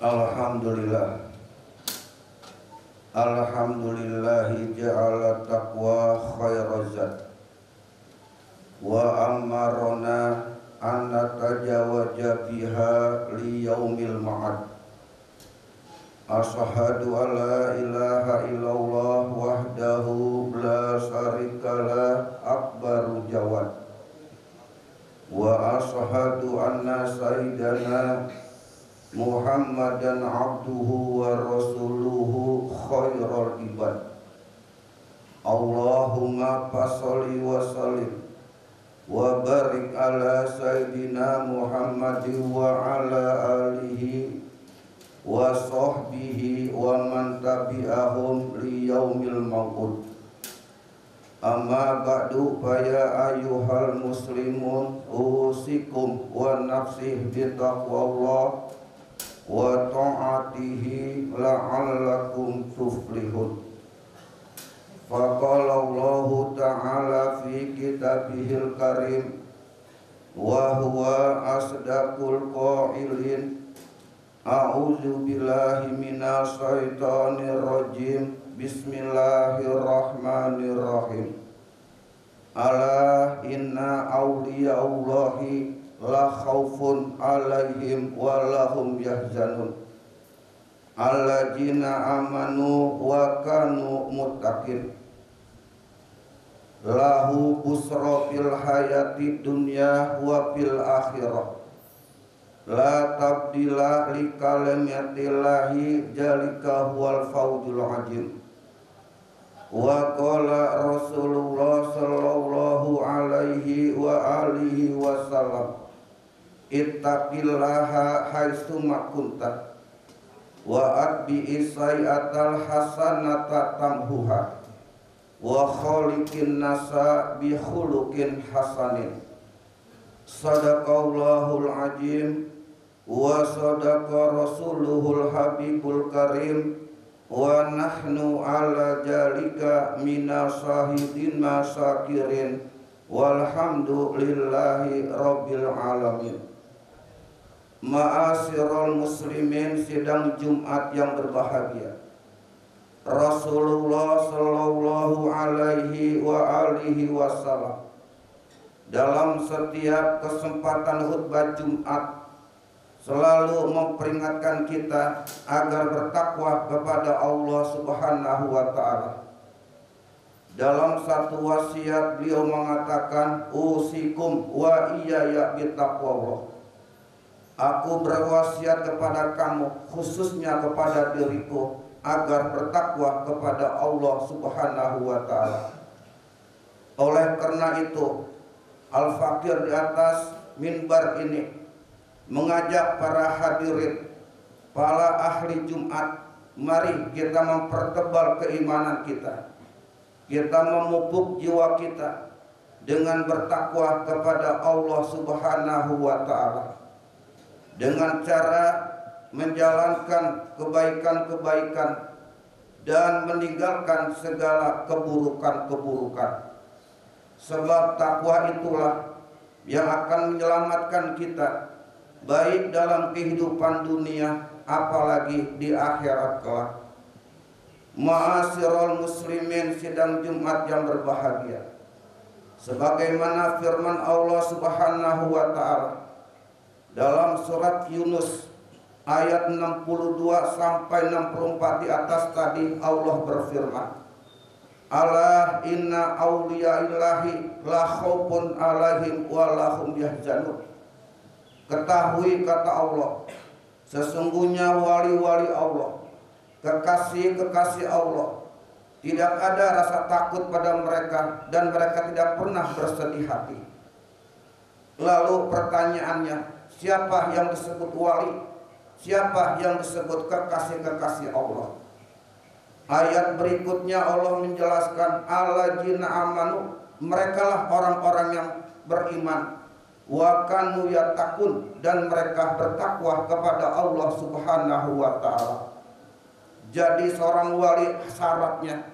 Alhamdulillah. Alhamdulillahi ja'ala taqwa khairazat wa amarona an natajawaja biha li yaumil ma'ad. Ashhadu an la ilaha illallah wahdahu la syarikalah akbaru jawad wa ashhadu anna sayyidana Muhammadan abduhu wa rasuluhu khairul ibad. Allahumma fasholli wa sallim wa barik ala sayyidina Muhammadin wa ala alihi wa sahbihi wa man tabi'ahum li yaumil maw'ud. Amma ba'du fa ya ayyuhal muslimun usikum wa nafsi bi taqwallah wa ta'atihi la'allakum tuflihun. Faqala Allahu ta'ala fi kitabihil karim wa huwa asdaqul qailin. A'udzu billahi minasy syaithanir rajim. Bismillahirrahmanirrahim. Ala inna awliya'Allahi la khaufun alaihim wa lahum yahzanun alladzina amanu wa kanu muttaqin. Lahu busra fil hayati dunya wa fil akhirah. La tabdila li kalimatillahi jalika huwal fawzul azim. Wa qala Rasulullah sallallahu alaihi wa alihi wasallam, ittaqillaha haitsu ma kunta wa atbi'i sayyi'atal hasanata tamhuha wa khaliqin nasa bi khuluqin hasanin. Sadaqallahul azim wa sadaqa rasuluhul habibul karim wa nahnu ala jalika minas syahidin masyakirin walhamdulillahi rabbil alamin. Ma'asyiral muslimin, sidang Jumat yang berbahagia. Rasulullah sallallahu alaihi wa alihi wasallam dalam setiap kesempatan khutbah Jumat selalu memperingatkan kita agar bertakwa kepada Allah Subhanahu wa taala. Dalam satu wasiat beliau mengatakan, usikum wa iyaya bittaqwallah. Aku berwasiat kepada kamu, khususnya kepada diriku, agar bertakwa kepada Allah Subhanahu wa taala. Oleh karena itu, Al-Fakir di atas minbar ini mengajak para hadirin, para ahli Jumat, mari kita mempertebal keimanan kita. Kita memupuk jiwa kita dengan bertakwa kepada Allah Subhanahu wa taala, dengan cara menjalankan kebaikan-kebaikan dan meninggalkan segala keburukan-keburukan. Sebab takwa itulah yang akan menyelamatkan kita baik dalam kehidupan dunia apalagi di akhirat kelak. Ma'asyiral muslimin, sidang Jumat yang berbahagia. Sebagaimana firman Allah Subhanahu wa taala dalam surat Yunus ayat 62 sampai 64 di atas tadi, Allah berfirman, ala inna awliyaillahi la khaufun alaihim wa lahum yahzanun. Ketahui, kata Allah, sesungguhnya wali-wali Allah, kekasih-kekasih Allah, tidak ada rasa takut pada mereka dan mereka tidak pernah bersedih hati. Lalu pertanyaannya, siapa yang disebut wali? Siapa yang disebut kekasih-kekasih Allah? Ayat berikutnya Allah menjelaskan, alladzina amanu, merekalah orang-orang yang beriman, wa kanu yattaqun, dan mereka bertakwa kepada Allah Subhanahu wa taala. Jadi seorang wali syaratnya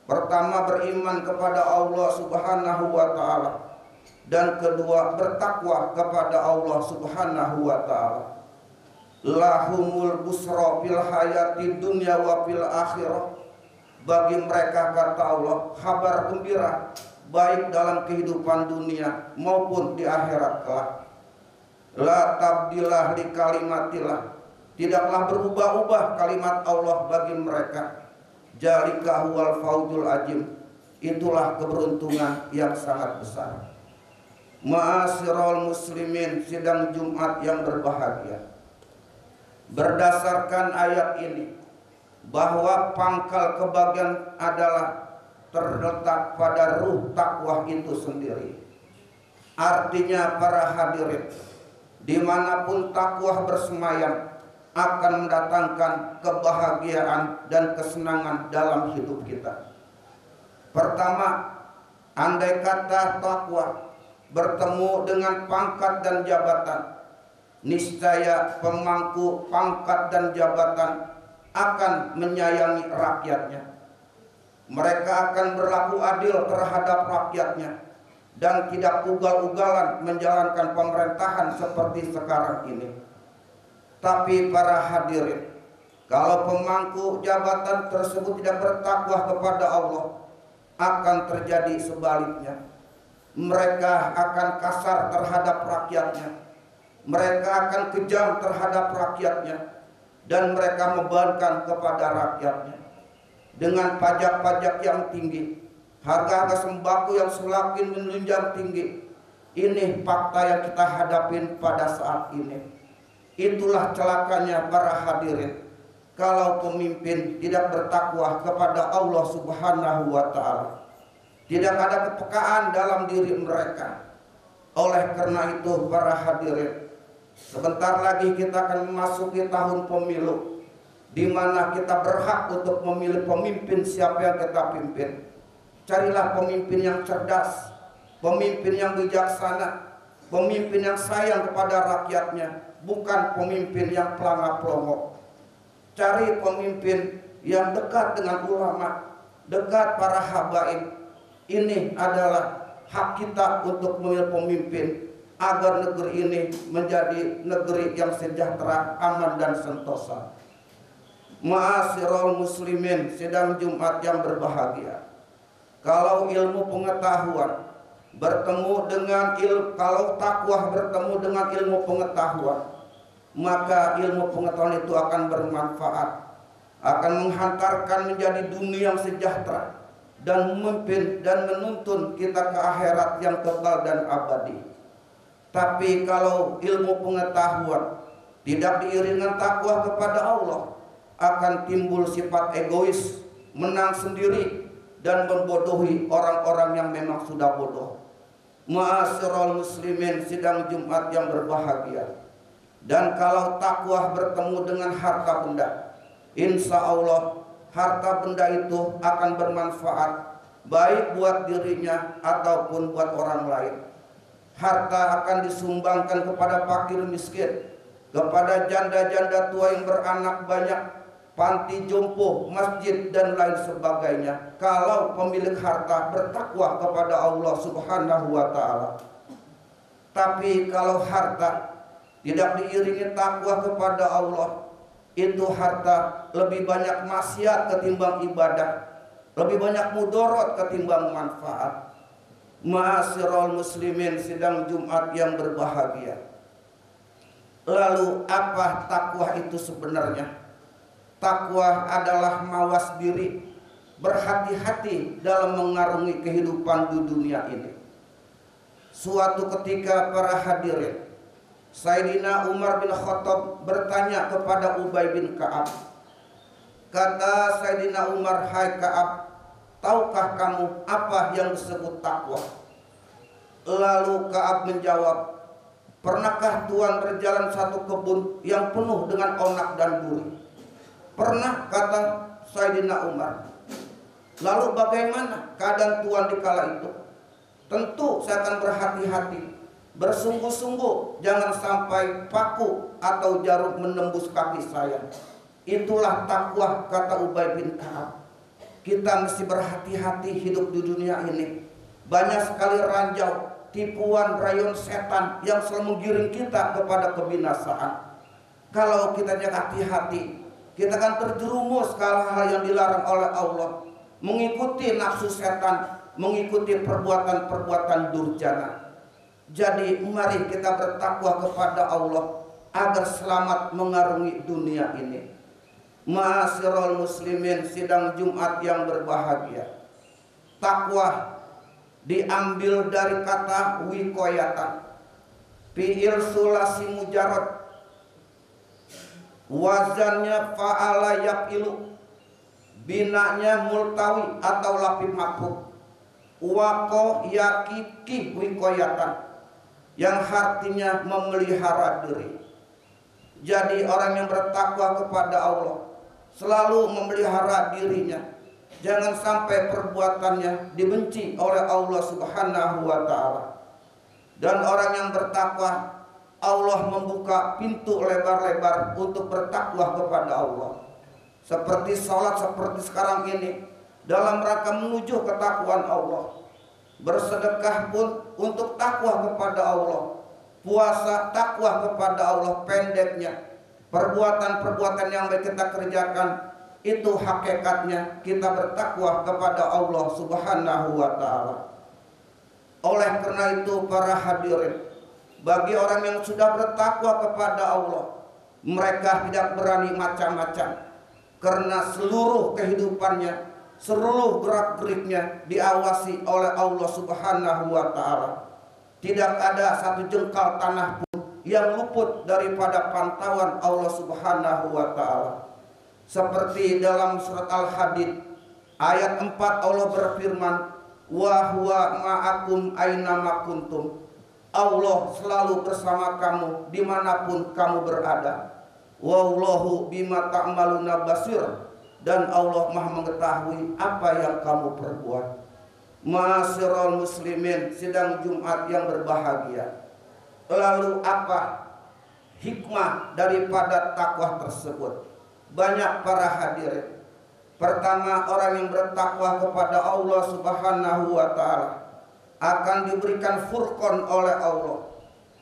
pertama beriman kepada Allah Subhanahu wa taala, dan kedua bertakwa kepada Allah Subhanahu wa taala. lahumul busra fil hayati dunya wa fil akhirah. Bagi mereka, kata Allah, kabar gembira baik dalam kehidupan dunia maupun di akhirat kelak. La tabdilah li kalimatillah, tidaklah berubah-ubah kalimat Allah bagi mereka. Jalika huwal fauzul ajim, itulah keberuntungan yang sangat besar. Ma'asyiral muslimin, sidang Jumat yang berbahagia. Berdasarkan ayat ini, bahwa pangkal kebahagiaan adalah terletak pada ruh takwa itu sendiri. Artinya para hadirin, dimanapun takwa bersemayam akan mendatangkan kebahagiaan dan kesenangan dalam hidup kita. Pertama, andai kata takwa bertemu dengan pangkat dan jabatan, niscaya pemangku pangkat dan jabatan akan menyayangi rakyatnya. Mereka akan berlaku adil terhadap rakyatnya dan tidak ugal-ugalan menjalankan pemerintahan seperti sekarang ini. Tapi para hadirin, kalau pemangku jabatan tersebut tidak bertakwa kepada Allah, akan terjadi sebaliknya. Mereka akan kasar terhadap rakyatnya, mereka akan kejam terhadap rakyatnya, dan mereka membebankan kepada rakyatnya dengan pajak-pajak yang tinggi, harga-harga sembako yang semakin menunjang tinggi. Ini fakta yang kita hadapin pada saat ini. Itulah celakanya para hadirin kalau pemimpin tidak bertakwa kepada Allah Subhanahu wa Ta'ala. Tidak ada kepekaan dalam diri mereka. Oleh karena itu para hadirin, sebentar lagi kita akan memasuki tahun pemilu, di mana kita berhak untuk memilih pemimpin siapa yang kita pimpin. Carilah pemimpin yang cerdas, pemimpin yang bijaksana, pemimpin yang sayang kepada rakyatnya, bukan pemimpin yang pelangap-pelongok. Cari pemimpin yang dekat dengan ulama, dekat para habaib. Ini adalah hak kita untuk memilih pemimpin agar negeri ini menjadi negeri yang sejahtera, aman dan sentosa. Ma'asyiral muslimin, sidang Jumat yang berbahagia. Kalau ilmu pengetahuan bertemu dengan kalau takwa bertemu dengan ilmu pengetahuan, maka ilmu pengetahuan itu akan bermanfaat, akan menghantarkan menjadi dunia yang sejahtera dan memimpin dan menuntun kita ke akhirat yang kekal dan abadi. Tapi kalau ilmu pengetahuan tidak diiringi dengan takwa kepada Allah, akan timbul sifat egois, menang sendiri, dan membodohi orang-orang yang memang sudah bodoh. Ma'asyiral muslimin, sidang Jumat yang berbahagia. Dan kalau takwa bertemu dengan harta benda, insya Allah harta benda itu akan bermanfaat baik buat dirinya ataupun buat orang lain. Harta akan disumbangkan kepada fakir miskin, kepada janda-janda tua yang beranak banyak, panti jompo, masjid dan lain sebagainya. Kalau pemilik harta bertakwa kepada Allah Subhanahu wa Ta'ala. Tapi kalau harta tidak diiringi takwa kepada Allah, itu harta lebih banyak maksiat ketimbang ibadah, lebih banyak mudorot ketimbang manfaat. Ma'asyiral muslimin, sidang Jumat yang berbahagia. Lalu apa takwa itu sebenarnya? Takwa adalah mawas diri, berhati-hati dalam mengarungi kehidupan di dunia ini. Suatu ketika para hadirin, Sayyidina Umar bin Khattab bertanya kepada Ubay bin Ka'ab. Kata Sayyidina Umar, "Hai Ka'ab, tahukah kamu apa yang disebut takwa?" Lalu Ka'ab menjawab, "Pernahkah Tuan berjalan satu kebun yang penuh dengan onak dan duri?" "Pernah," kata Sayyidina Umar. "Lalu bagaimana keadaan Tuan di kala itu?" "Tentu saya akan berhati-hati, bersungguh-sungguh jangan sampai paku atau jarum menembus kaki saya." Itulah takwa, kata Ubay bin Ka'ab. Kita mesti berhati-hati hidup di dunia ini. Banyak sekali ranjau, tipuan, rayon setan yang selalu menggiring kita kepada kebinasaan. Kalau kita jangan hati-hati, kita akan terjerumus ke hal-hal yang dilarang oleh Allah, mengikuti nafsu setan, mengikuti perbuatan-perbuatan durjana. Jadi mari kita bertakwa kepada Allah agar selamat mengarungi dunia ini. Ma'asyiral muslimin, sidang Jumat yang berbahagia. Takwa diambil dari kata wikoyatan, fi'il sulasi mujarad, wazannya fa'ala yafilu, binanya multawi atau lapif makhluk, waqo yakiki wikoyatan, yang artinya memelihara diri. Jadi orang yang bertakwa kepada Allah selalu memelihara dirinya, jangan sampai perbuatannya dibenci oleh Allah Subhanahu wa ta'ala. Dan orang yang bertakwa, Allah membuka pintu lebar-lebar untuk bertakwa kepada Allah. Seperti sholat seperti sekarang ini, dalam rangka menuju ketakwaan Allah. Bersedekah pun untuk takwa kepada Allah. Puasa takwa kepada Allah. Pendeknya, perbuatan-perbuatan yang baik kita kerjakan, itu hakikatnya kita bertakwa kepada Allah Subhanahu wa ta'ala. Oleh karena itu para hadirin, bagi orang yang sudah bertakwa kepada Allah, mereka tidak berani macam-macam, karena seluruh kehidupannya, seluruh gerak-geriknya diawasi oleh Allah Subhanahu wa ta'ala. Tidak ada satu jengkal tanah pun yang luput daripada pantauan Allah Subhanahu wa ta'ala. Seperti dalam surat Al-Hadid ayat 4, Allah berfirman, wa huwa ma'akum aina ma kuntum. Allah selalu bersama kamu dimanapun kamu berada. Wallahu bima ta'maluna basir, dan Allah Maha mengetahui apa yang kamu perbuat. Ma'asyiral muslimin, sidang Jumat yang berbahagia. Lalu apa hikmah daripada takwa tersebut? Banyak para hadirin. Pertama, orang yang bertakwa kepada Allah Subhanahu wa ta'ala akan diberikan furqan oleh Allah.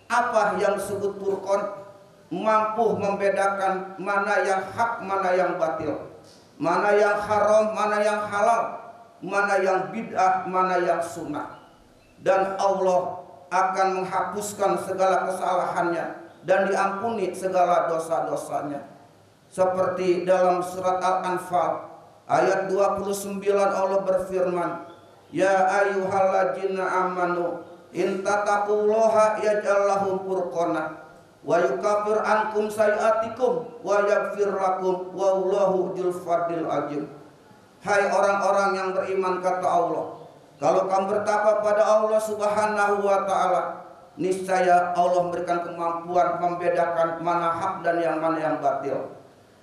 Apa yang disebut furqan? Mampu membedakan mana yang hak, mana yang batil, mana yang haram, mana yang halal, mana yang bid'ah, mana yang sunnah. Dan Allah akan menghapuskan segala kesalahannya dan diampuni segala dosa-dosanya. Seperti dalam surat Al-Anfal ayat 29, Allah berfirman, ya ayyuhalladzina amanu in tattaqullaha yaj'al lakum furqana wa yukaffir ankum sayiatikum wa yaghfir lakum wallahu dzul fadlil azim. Hai orang-orang yang beriman, kata Allah, kalau kamu bertakwa pada Allah Subhanahu wa ta'ala, niscaya Allah memberikan kemampuan membedakan mana hak dan yang mana yang batil.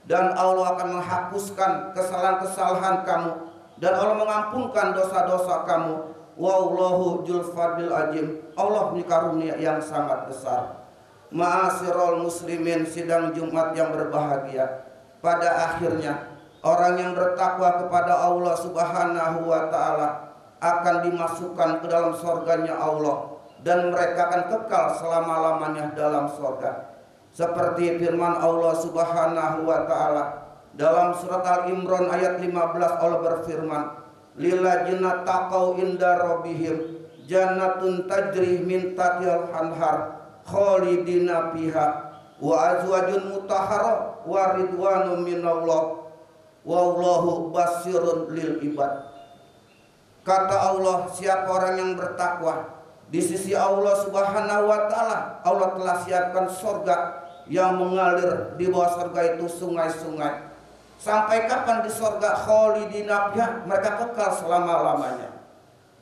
Dan Allah akan menghapuskan kesalahan-kesalahan kamu, dan Allah mengampunkan dosa-dosa kamu. Wallahu dzul fadlil azim. Allah punya karunia yang sangat besar. Ma'asyiral muslimin, sidang Jumat yang berbahagia. Pada akhirnya orang yang bertakwa kepada Allah Subhanahu wa ta'ala akan dimasukkan ke dalam surganya Allah, dan mereka akan kekal selama-lamanya dalam surga. Seperti firman Allah Subhanahu wa ta'ala dalam surat Al-Imran ayat 15, Allah berfirman, lilladzina taqau inda rabbihim jannatun tajri min tahtihal anhar khalidina fiha wa azwajun mutahhara wa ridwanun minallah wallahu basirun lil ibad. Kata Allah, siapa orang yang bertakwa, di sisi Allah Subhanahu wa ta'ala, Allah telah siapkan surga yang mengalir di bawah surga itu sungai-sungai. Sampai kapan di surga? Khalidina fiha, mereka kekal selama-lamanya.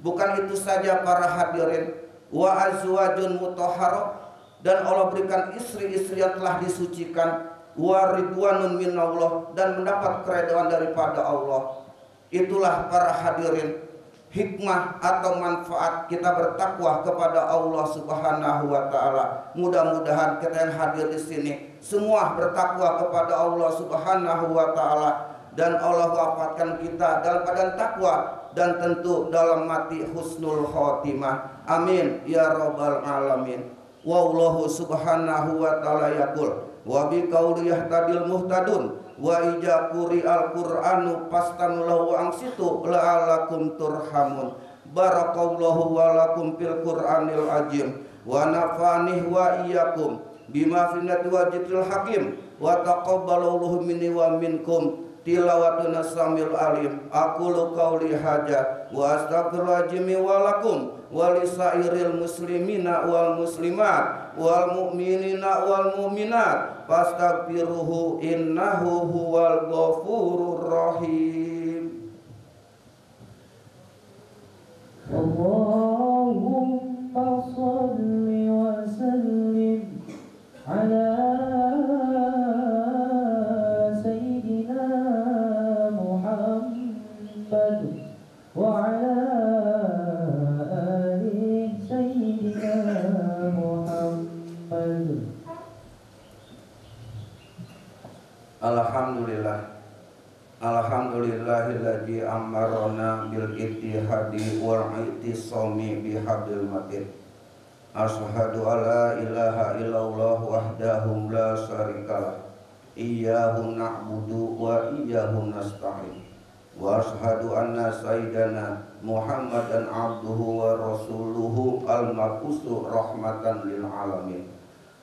Bukan itu saja para hadirin, wa azwajun mutahhara, dan Allah berikan istri-istri yang telah disucikan, wa ridwanun minallah, dan mendapat keridhaan daripada Allah. Itulah para hadirin hikmah atau manfaat kita bertakwa kepada Allah Subhanahu wa ta'ala. Mudah-mudahan kita yang hadir di sini semua bertakwa kepada Allah Subhanahu wa ta'ala, dan Allah wafatkan kita dalam keadaan takwa dan tentu dalam mati husnul khotimah. Amin ya rabbal alamin. Wallahu subhanahu wa ta'ala yaqul wa bi qauli yahtadil muhtadun wa ija quri al-Qur'anu fastan lahu angsitu la'alakum turhamun. Barakallahu wa lakum fil Qur'anil azim wa nafa'ani wa iyyakum bima fi wajhil hakim wa taqabbalallahu minni wa minkum tilawatuna samil alim. Aqulu qauli hadza wa astaghfirullahaladzim wa lakum wa lisairil muslimina wal muslimat wal mu'minina wal mu'minat fastaghfiruhu innahu huwal ghafurur rahim. Allahumma shalli wa sallim ala wa ala ali sayyidina Muhammad. Alhamdulillah. Alhamdulillahilladzi amarona bil ittihadi wal ittisami bihablil matin. Asyhadu alla ilaha illallah wahdahu la syarikalah. Iyyahu na'budu wa iyyahu nasta'in. Wa asyhadu anna sayyidana Muhammadan abduhu wa rasuluhu al-mabusu rahmatan lil alamin.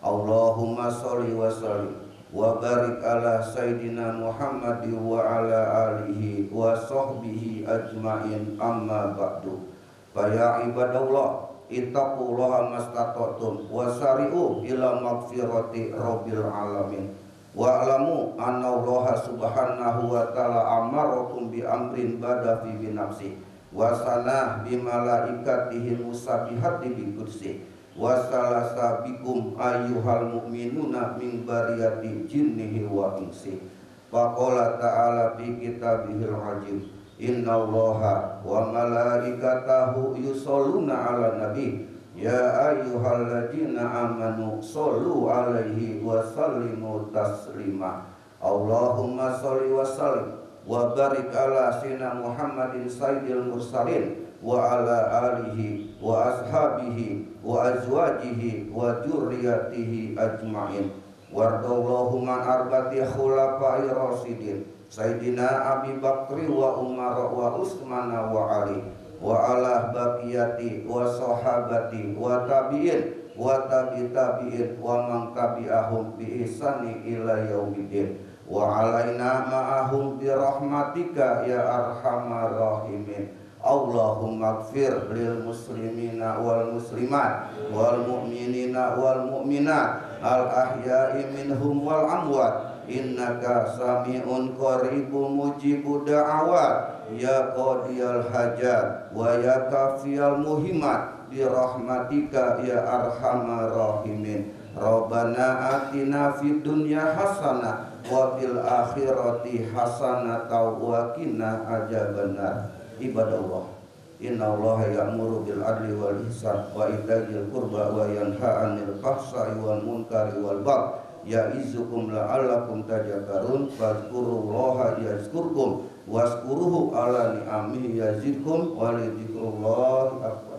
Allahumma sholli wa sallim wa barik ala sayyidina Muhammad wa ala alihi wa sahbihi ajmain, amma ba'du. Fa ya ibadallah ittaqullaha mastata'tum wa sari'u ila maghfirati rabbil alamin. Wa'lamu anna Allah subhanahu wa ta'ala amarakum bi amrin bada fi binafsi wa sanah bi malaikatihi musabihati bi kursi wa salasa bikum ayyuhal mu'minuna min bariyati jinnihi wa insi. Faqala ta'ala fi kitabihil azim inna Allaha wa malaikatahu yusholluna ala nabi ya ayyuhalladzina amanu shollu alaihi wa sallimu taslima. Allahumma sholli wa sallim wa barik ala sayyidina Muhammadin sayyidil mursalin wa ala alihi wa ashabihi wa azwajihi wa dzurriyyatihi ajmain. Wardallahu man arba'ati khulafa'ir rasyidin sayyidina Abi Bakri wa Umar wa Utsman wa Ali wa ala baqiyati wa sahabati wa tabi'in wa tabi'in wa man tabi'ahum bi ihsani ila yaumiddin wa alaina ma'ahum bi rahmatika ya arhamar rahimin. Allahumma ighfir lil muslimina wal muslimat wal mu'minina wal mu'minat al ahya'i minhum wal amwat innaka sami'un qaribun mujibud da'awat ya qadiyal hajat wa ya kafiyal muhimat bi rahmatika ya arhamar rahimin. Rabbana atina fid dunya hasanah wa fil akhirati hasanah wa qina adzabannar. Ibadallah, innallaha ya'muru bil adli wal ihsan wa ita'il qurba wa yanha 'anil fahsya'i wal munkari wal baghi ya'izukum la'allakum tadhakkarun. Fadhkurullaha yazkurkum wazkuruhu ala ni'amihi yazidkum wa li dzikrillahi akbar.